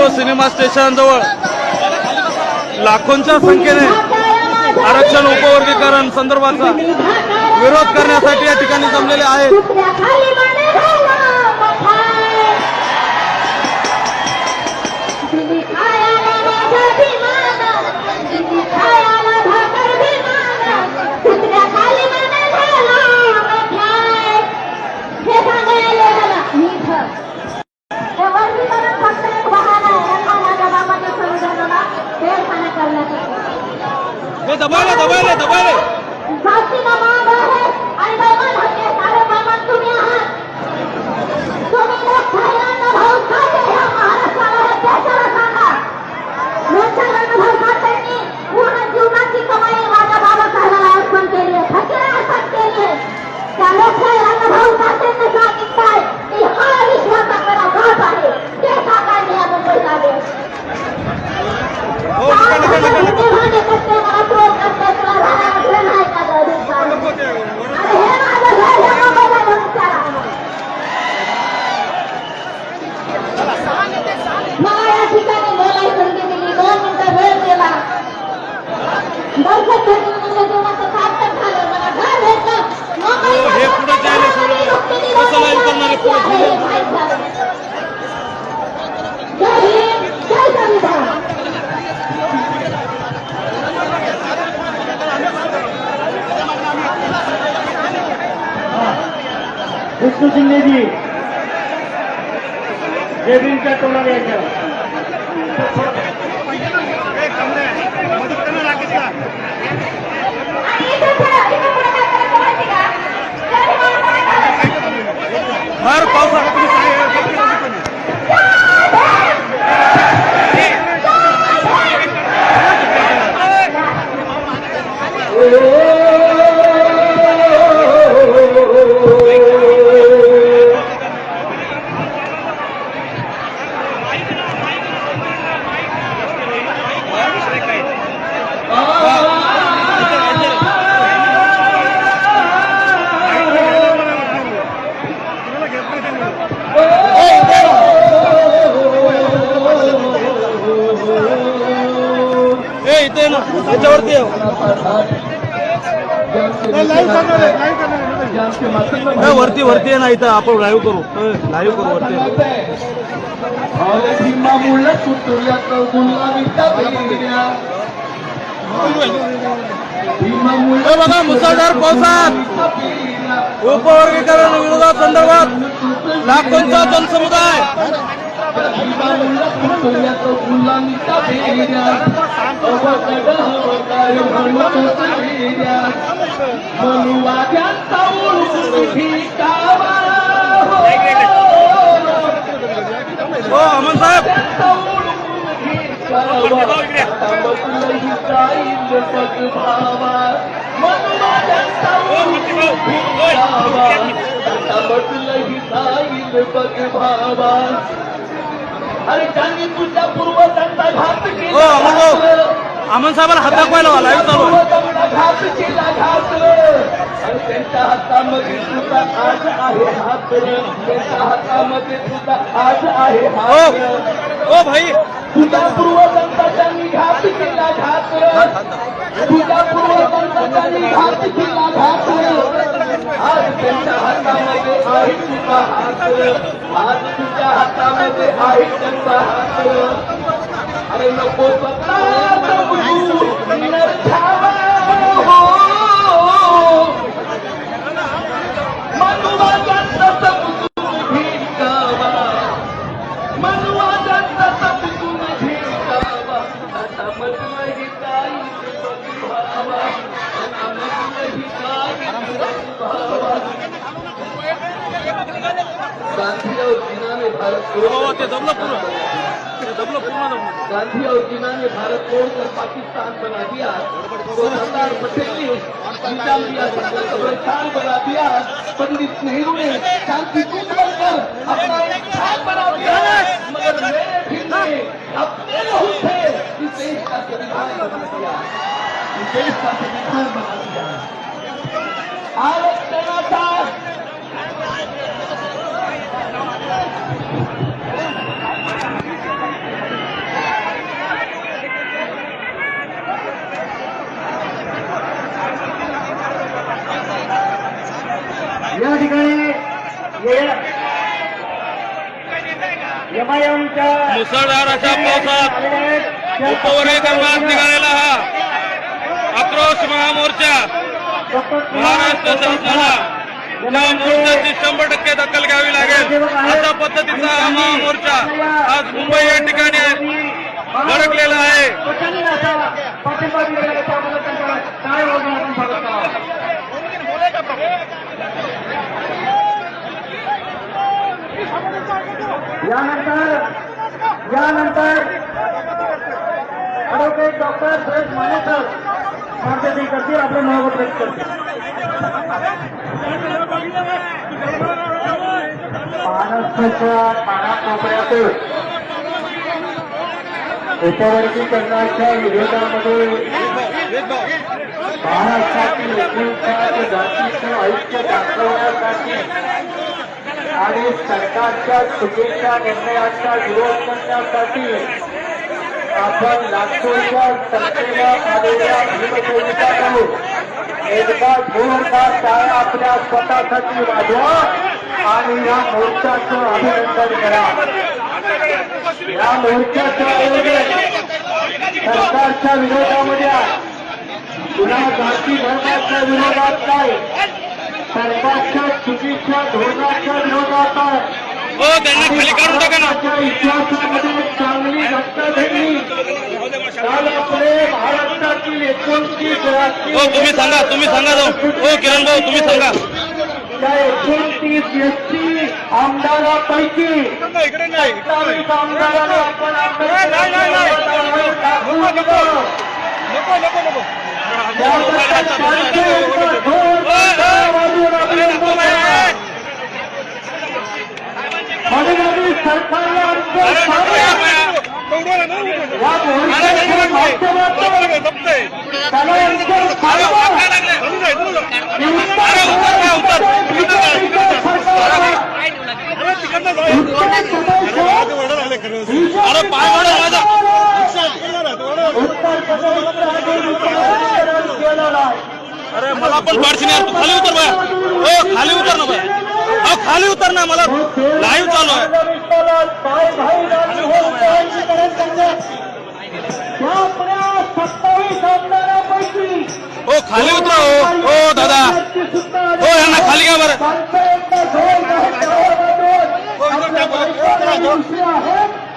सर्व cinema station जवळ लाखोंच्या संख्येने आरक्षण उपवर्गीकरण संदर्भाचा विरोध करण्यासाठी या ठिकाणी जमलेले आहेत। दबाले दबाले दबाले विष्णू शिंदे जी जयभीमच्या टोला यायच्या फार पावसाळा वरती वरती आहे ना इथं आपण लाईव्ह करू वरती बघा मुसळधार पावसात उपवर्गीकरण विरोधात संदर्भात लाखोंचा जनसमुदाय हो अमन साहेब अरे त्यांनी तुझ्या पूर्वजांचा घात केला अमन साहेबांना हात दाखवायला लाईव्ह चालू घात केला घात आणि त्यांच्या हातामध्ये सुद्धा आज आहे हात त्यांच्या हातामध्ये सुद्धा आज आहे हात ओ भाई तुझ्या पूर्वजांचा त्यांनी घात केला घात तुझ्या पूर्वजांचा त्यांनी घात केला घात आज त्यांच्या हातामध्ये आहे तुझा हात आज तुझ्या हातामध्ये आहे त्यांचा हात अरे नको गांधी और जिन्ना ने भारत गांधी और जिन्ना ने भारत छोड़कर पाकिस्तान बना दिया तो सरदार पटेल ने निजाम दिया कब्रिस्तान बना दिया पंडित नेहरू ने शांति दूत बनकर अपना एक स्थान बना दिया मगर मेरे फिर ने अपने लहू से इस देश का संविधान बना दिया इस देश का संविधान बना दिया आरक्षणाचा मुसळधार अशा पावसात उपवर्गीकरणात निघालेला हा आक्रोश महामोर्चा महाराष्ट्र शासनाला या मोर्चाची 100% दखल घ्यावी लागेल अशा पद्धतीचा हा महामोर्चा आज मुंबई या ठिकाणी धडकलेला आहे. यानंतर ॲडव्होकेट डॉक्टर सुरेश मानेकर मार्गदर्शन करतील, आपले मनोगत व्यक्त करतील. महाराष्ट्राच्या कानाकोपऱ्यातून उपवर्गीकरणाच्या विरोधामध्ये महाराष्ट्रातील एकूणच्या जातीचं ऐक्य दाखवण्यासाठी आणि सरकारच्या चुकीच्या निर्णयाचा विरोध करण्यासाठी आपण नागपूरच्या संस्थेला आलेल्या भीमसैनिकांकडून एकदा जोरदार टाळ्या आपल्या स्वतःसाठी वाजवा आणि या मोर्चाचं अभिनंदन करा. या मोर्चाचं आयोजन सरकारच्या विरोधामध्ये पुन्हा जाती धर्माच्या विरोधात नाही, सरकारच्या चुकीच्या धोरणाच्या विरोधात आहे. हो त्यांना खाली काढून टाका ना. इतिहासामध्ये चांगली घटना घडली. काल आपले महाराष्ट्रातील 29 हो तुम्ही सांगा जाऊ. हो किरण भाऊ तुम्ही सांगा. त्या 29 एसटी आमदारापैकी 27 आमदारांना आपण सरकारला अरे पाय वाढव माझा. उत्तर अरे मला पण पाडशी नाही. तू खाली उतर बाया. हो खाली उतर ना बाया. अहो खाली उतर ना. मला लाईव्ह चालू आहे. हो खाली उतरा. हो दादा हो यांना खाली घ्या बरं.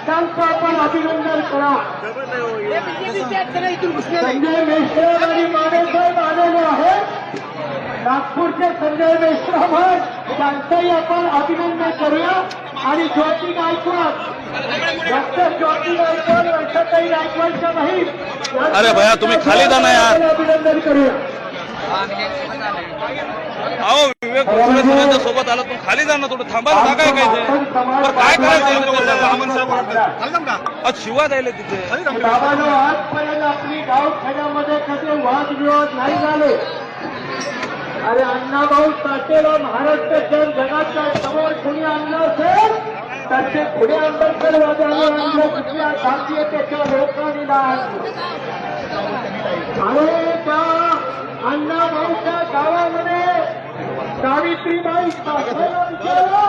त्यांचं आपण अभिनंदन करा. संजय मेश्राम आणि मानेसाहेब आलेले आहेत. नागपूरचे संजय मेश्राम त्यांचंही आपण अभिनंदन करूया. आणि ज्योती गायकवाड डॉक्टर ज्योती गायकवाड वर्षाताई गायकवाडच्या नाही. अरे भैया तुम्ही खाली जा ना यार. अभिनंदन करूया. अहो विवेक भोसले सोबत आला. तुम्ही खाली जा ना. थोडं थांबा ना. काय काय करायचं शिवा द्यायला तिथे. बाबांनो आजपर्यंत आपली गावखेड्यामध्ये कधी वादविवाद नाही झाले. अरे अण्णाभाऊ साठेला महाराष्ट्राच्या जगाच्या समोर कुणी आणलं असेल तर ते पुढे आंबेडकरवाद्यांनी आणलं. कुठल्या जातीयतेच्या लोकांनी आणलं. अरे त्या अण्णाभाऊच्या गावामध्ये सावित्रीबाई साठेला विचारलं,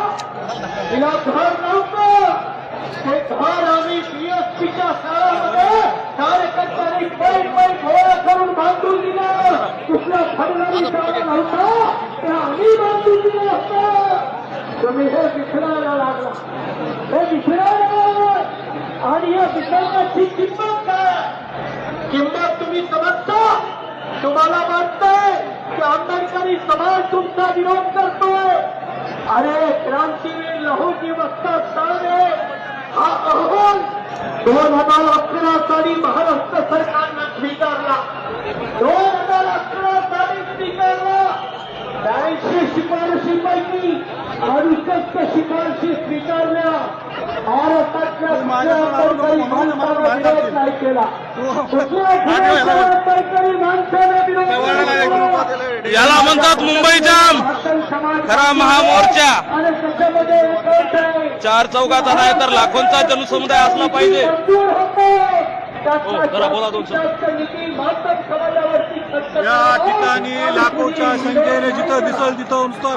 तिला घर नव्हतं. ते घर आम्ही बीएसपीच्या शाळामध्ये कार्यकर्त्यांनी पै गोळा करून बांधून दिलं. कुठला फडणवीस शाळा नव्हता ते आम्ही बांधून दिलं असतं. तुम्ही हे विसरायला लागला. हे विसरायला आणि या विसरण्याची किंमत काय? किंमत तुम्ही समजता? तुम्हाला वाटतंय की आंबेडकरी समाज तुमचा विरोध करतोय? अरे क्रांतीवीर लहुजी वस्ताद साळवे हा अहवाल 2011 साली महाराष्ट्र सरकारनं स्वीकारला. 2011 साली स्वीकारला. 82 शिफारशीपैकी 68 शिफारशी स्वीकारल्या. महाराष्ट्रातल्या आंबेडकरी माणसाला विरोध नाही केला. आंबेडकरी माणसाला विरोध नाही केला. याला म्हणतात मुंबई जाम. खरा महामोर्चा आणि त्याच्यामध्ये 4 चौघाचा नाही तर लाखोंचा जनसमुदाय असला पाहिजे. जरा बोला दोन शब्द. या ठिकाणी लाखोच्या संख्येने जिथं दिसल तिथं नुसतं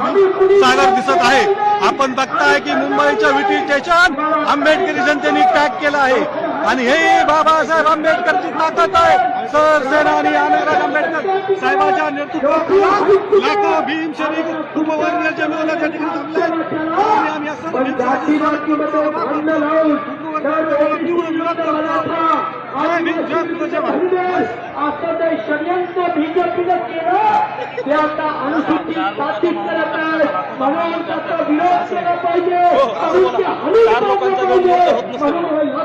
सागर दिसत आहे. आपण बघताय की मुंबईच्या विटी स्टेशन आंबेडकरी जनतेने पॅक केलं आहे आणि हे बाबासाहेब आंबेडकरची ताकद आहे. सरसेनानी आनंदराज आंबेडकर साहेबांच्या नेतृत्वात लाखो भीम सैनिक उपवर्गाच्या विरोधाच्या ठिकाणी थांबले आणि आम्ही या सर्व असं ते षडयंत्र बीजेपीनं केलं ते आता अनुसूचित जातीत करत आहे म्हणून त्याचा विरोध केला पाहिजे म्हणून ते हलून पाहिजे म्हणून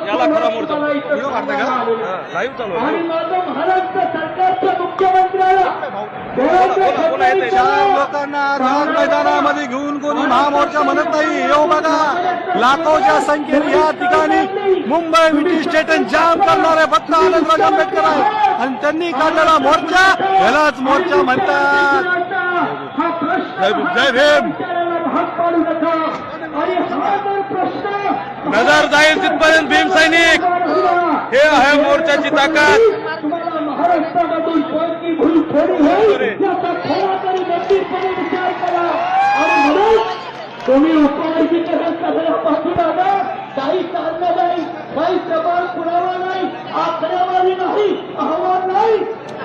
याला खरा मोर्चा. लाईव्ह चालू आणि माझं महाराष्ट्र सरकारच्या मुख्यमंत्र्याला चार लोकांना राज मैदानामध्ये घेऊन कोणी महामोर्चा म्हणत नाही. येऊ बघा लाखोच्या संख्येने या ठिकाणी मुंबई विटी स्टेशन जाम करणारे फक्त आनंदराज आंबेडकर आहे आणि त्यांनी काढलेला मोर्चा यालाच मोर्चा म्हणतात. जय भीम. नजर जाईल तिथपर्यंत भीम सैनिक. हे आहे मोर्चाची ताकद. महाराष्ट्रामधून कोणती भूल थोडी होईल याचा थोडा तरी गंभीरपणे विचार करा आणि म्हणून तुम्ही उपवर्गीकरण करायला पाठवून आला. काही कारण नाही, काही प्रमाण पुरावा नाही, आकडेवारी नाही, अहवाल नाही,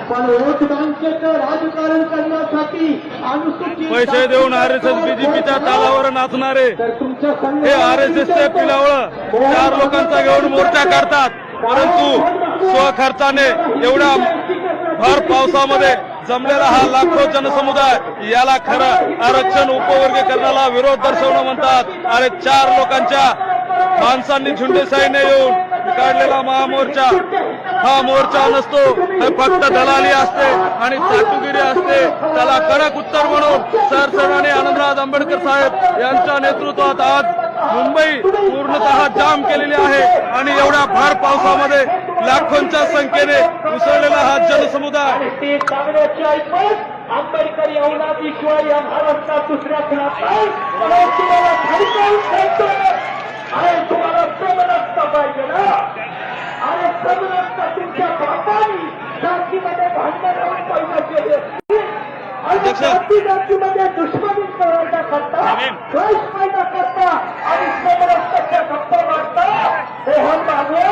पण वोट बँकेचं राजकारण करण्यासाठी अनुसूचित पैसे देऊन आरएसएस बीजेपीच्या तालावर नाचणारे हे आरएसएसचे पिलावळ 4 लोकांचा घेऊन मोर्चा काढतात. परंतु स्वखर्चाने एवढ्या भर पावसामध्ये जमलेला हा लाखो जनसमुदाय याला खरं आरक्षण उपवर्गीकरणाला विरोध दर्शवणं म्हणतात. अरे 4 लोकांच्या माणसांनी झुंडेशाहीने येऊन काढलेला महामोर्चा हा मोर्चा नसतो. हे फक्त दलाली असते आणि चाटुगिरी असते. त्याला कडक उत्तर म्हणून सरसेनानी आनंदराज आंबेडकर साहेब यांच्या नेतृत्वात आज मुंबई पूर्णतः जाम केलेली आहे आणि एवढ्या भर पावसामध्ये लाखोंच्या संख्येने उसळलेला हा जनसमुदाय आंबेडकरी अवलादीशिवाय या महाराष्ट्रात दुसऱ्या खुणात अरे तुम्हाला समजत पाहिजे ना. अरे समजत तुमच्या बापानी जातीमध्ये भांडण लावून पैदा केले आणि जातीमध्ये दुश्मनी करायचा करता द्वेष पैदा करता आणि समरस्ताच्या गप्पा मारता. हे हम मागे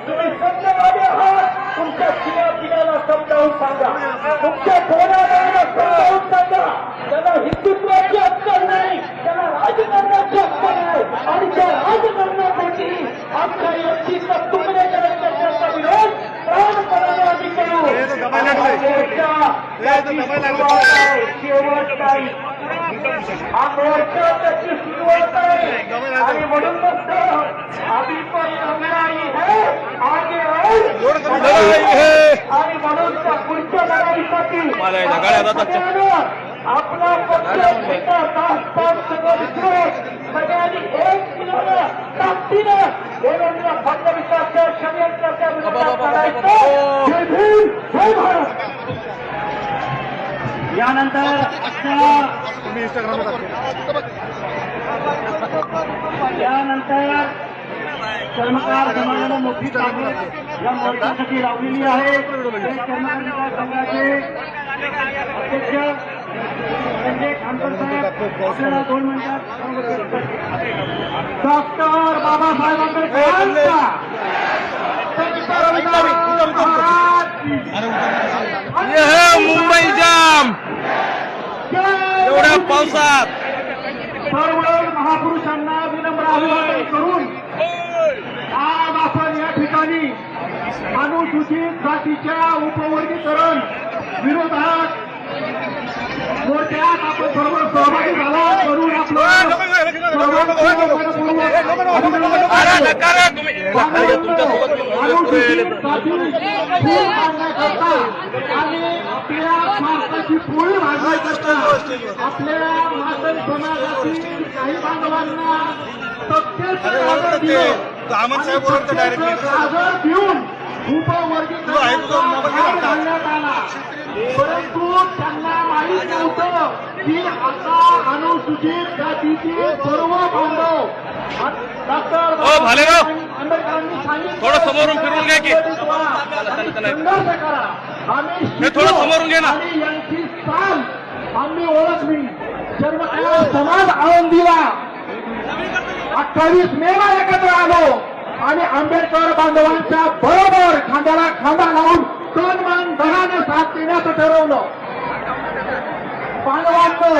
तुम्ही सत्यवादी आहात. तुमच्या पिढ्याला समजावून सांगा, तुमच्या थोड्या समजावून सांगा. त्याला हिंदुत्वाची अक्कल नाही, त्याला राजकारणाची अक्कल नाही आणि त्या राजकारणासाठी आमच्या व्यक्तीचा तुकडे करण्याचा विरोध प्राणपणाने करू. शेवट नाही, हा मोर्चा त्याची सुरुवात आहे आणि म्हणून आम्ही पण लढाई है आगे आणि म्हणून त्या पुढच्या लढाईसाठी आपला पक्ष सगळ्यांनी एक किलोनं ताकदीनं देवेंद्र फडणवीसांच्या षडयंत्राच्या विरोधात लढायचं. जय भीम, जय भारत. यानंतर कर्मकार समाजानं मोठी ताकद या मोर्चासाठी लावलेली आहे. कर्मकार विकास संघाचे अध्यक्ष संजय खानकर साहेब आपल्याला 2 मिनिटात डॉक्टर बाबासाहेब आंबेडकर मुंबई जाम एवढ्या पावसात सर्व महापुरुषांना विनम्र अभिवादन करून आज आपण या ठिकाणी अनुसूचित जातीच्या उपवर्गीकरण विरोधात मोर्चात आपण सर्व सहभागी झाला करून आपलं आणि आपल्या भारताची पोळी भाजण्याकरता आपल्या मातन समाजातील काही बांधवांना सागर देऊन उपवर्गीकरण घालण्यात आला. परंतु त्यांना माहीत नव्हतं की आता अनुसूचित जातीचे सर्व बांधव डॉक्टर आंबेडकरांनी थोडं समोरून फिरून घ्या की. संघर्ष करा. आम्ही हे थोडं समोरून घे ना. आणि यांची चाल आम्ही ओळखली. सर्व समाज आळंदीला 28 मेला एकत्र आलो आणि आंबेडकर बांधवांच्या बरोबर खांद्याला खांदा लावून तन मन धनाने साथ देण्याचं ठरवलं. बांधवांनो,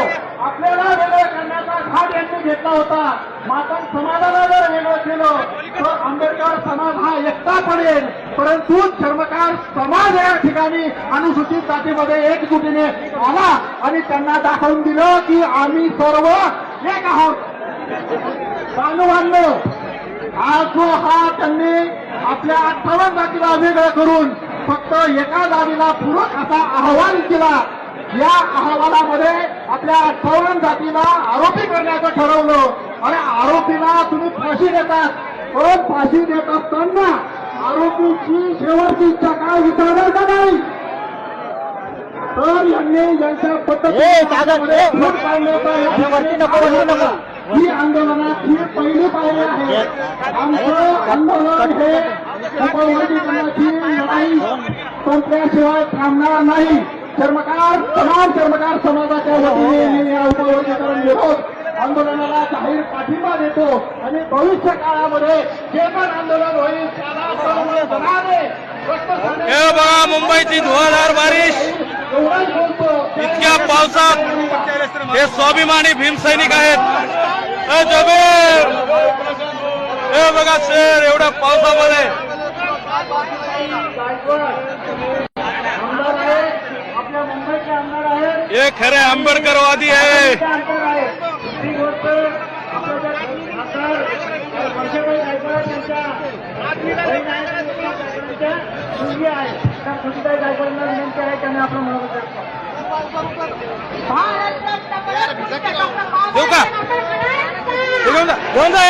आपल्याला वेगळं करण्याचा घाट यांनी घेतला होता. मात्र समाजाला जर वेगळं केलं तर आंबेडकर समाज हा एकटा पडेल. परंतु चर्मकार समाज या ठिकाणी अनुसूचित जातीमध्ये एकजुटीने आला आणि त्यांना दाखवून दिलं की आम्ही सर्व एक आहोत. बांधवांनो, आज जो हा त्यांनी आपल्या 58 जातीला वेगळं करून फक्त एका जातीला पूरक असा अहवाल केला. या अहवालामध्ये आपल्या 58 जातीला आरोपी करण्याचं ठरवलं आणि आरोपीला तुम्ही फाशी देतात. पण फाशी देत असताना आरोपीची शेवटची इच्छा काय विचारणार का नाही? तर यांनी यांच्या पद्धतीने ही आंदोलनात ही पहिली पायरी आहे. आमचं आंदोलन हे उपवर्गीकरणाची लढाई संपल्याशिवाय थांबणार नाही. चर्मकार तमाम चर्मकार समाजाच्या वतीने मी या उपवर्गीकरण विरोध आंदोलनाला जाहीर पाठिंबा देतो आणि भविष्य काळामध्ये जे पण आंदोलन होईल त्याला हे बघा मुंबईची धुवाधार बारिश. एवढंच बोलतो. इतक्या पावसात हे स्वाभिमानी भीमसैनिक आहेत. हे जबीर, हे बघा सर, एवढ्या पावसामध्ये आमदार आहे, आपल्या मुंबईचे आमदार आहेत. हे खरे आंबेडकरवादी आहे. आमदार आहेत. ही गोष्ट आपल्या आमदार वर्षाबाई गायकवाड यांच्या मुलगी आहे. त्या सुनीताई गायकवाडांना विनंती आहे त्यांनी आपलं मनोगत देऊ का? घेऊन जा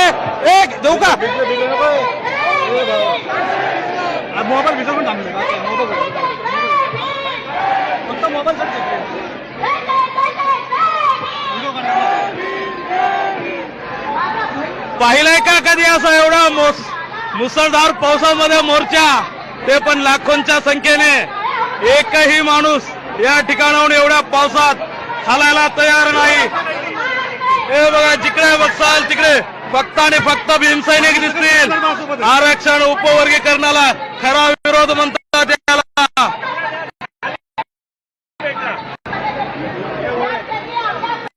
एक देऊ का? मोबाईल भिजवून थांबले फक्त मोबाईल पाहिलंय का कधी असं एवढा मुसळधार पावसामध्ये मोर्चा, ते पण लाखोंच्या संख्येने. एकही माणूस या ठिकाणाहून एवढ्या पावसात हलायला तयार नाही. हे बघा, जिकडे बघसाल तिकडे फक्त आणि फक्त भीमसैनिक दिसतील. आरक्षण उपवर्गीकरणाला खरा विरोध म्हणतात याला.